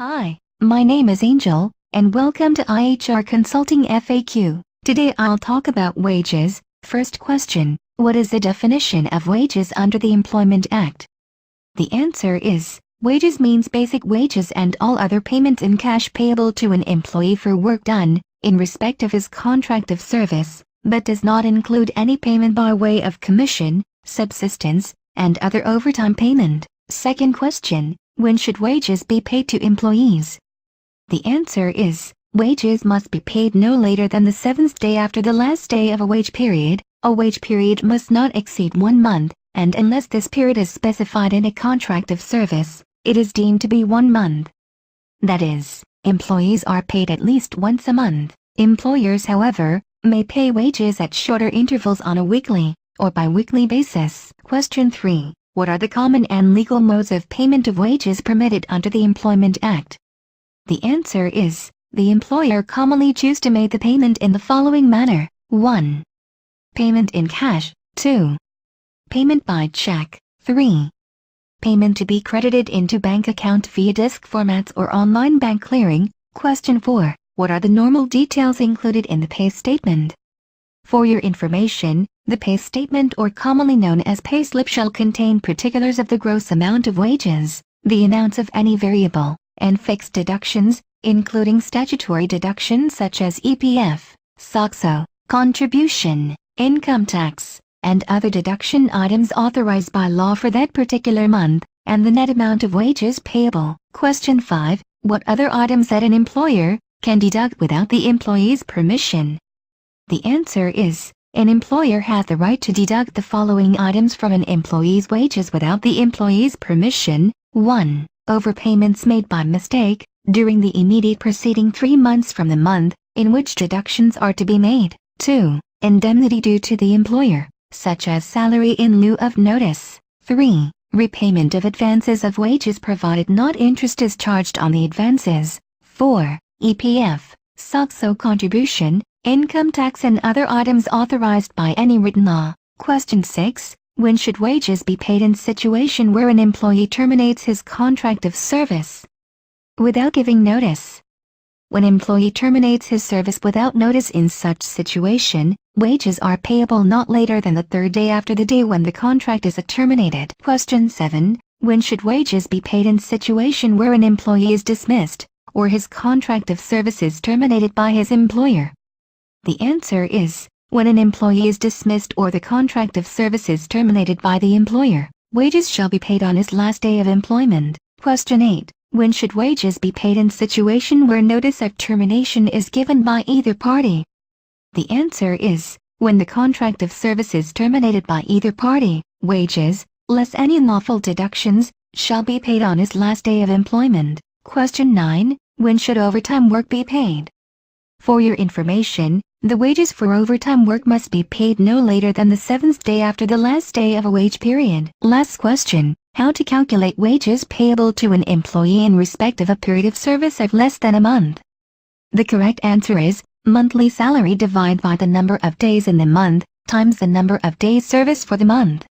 Hi, my name is Angel, and welcome to IHR Consulting FAQ. Today I'll talk about wages. First question, what is the definition of wages under the Employment Act? The answer is, wages means basic wages and all other payments in cash payable to an employee for work done, in respect of his contract of service, but does not include any payment by way of commission, subsistence, and other overtime payment. Second question, when should wages be paid to employees? The answer is, wages must be paid no later than the 7th day after the last day of a wage period. A wage period must not exceed 1 month, and unless this period is specified in a contract of service, it is deemed to be 1 month. That is, employees are paid at least once a month. Employers, however, may pay wages at shorter intervals on a weekly or bi-weekly basis. Question 3. What are the common and legal modes of payment of wages permitted under the Employment Act? The answer is, the employer commonly chooses to make the payment in the following manner. 1. Payment in cash. 2. Payment by check. 3. Payment to be credited into bank account via disk formats or online bank clearing. Question 4. What are the normal details included in the pay statement? For your information, the pay statement, or commonly known as payslip, shall contain particulars of the gross amount of wages, the amounts of any variable and fixed deductions, including statutory deductions such as EPF, SOCSO, contribution, income tax, and other deduction items authorized by law for that particular month, and the net amount of wages payable. Question 5. What other items that an employer can deduct without the employee's permission? The answer is, an employer has the right to deduct the following items from an employee's wages without the employee's permission. 1. Overpayments made by mistake, during the immediate preceding 3 months from the month in which deductions are to be made. 2. Indemnity due to the employer, such as salary in lieu of notice. 3. Repayment of advances of wages provided not interest is charged on the advances. 4. EPF, SOCSO contribution, income tax, and other items authorized by any written law. Question 6. When should wages be paid in situation where an employee terminates his contract of service without giving notice? When an employee terminates his service without notice, in such situation, wages are payable not later than the 3rd day after the day when the contract is terminated. Question 7. When should wages be paid in situation where an employee is dismissed, or his contract of service is terminated by his employer? The answer is, when an employee is dismissed or the contract of service is terminated by the employer, wages shall be paid on his last day of employment. Question 8. When should wages be paid in situation where notice of termination is given by either party? The answer is, when the contract of service is terminated by either party, wages, less any unlawful deductions, shall be paid on his last day of employment. Question 9. When should overtime work be paid? For your information, the wages for overtime work must be paid no later than the 7th day after the last day of a wage period. Last question, how to calculate wages payable to an employee in respect of a period of service of less than a month? The correct answer is, monthly salary divided by the number of days in the month, times the number of days service for the month.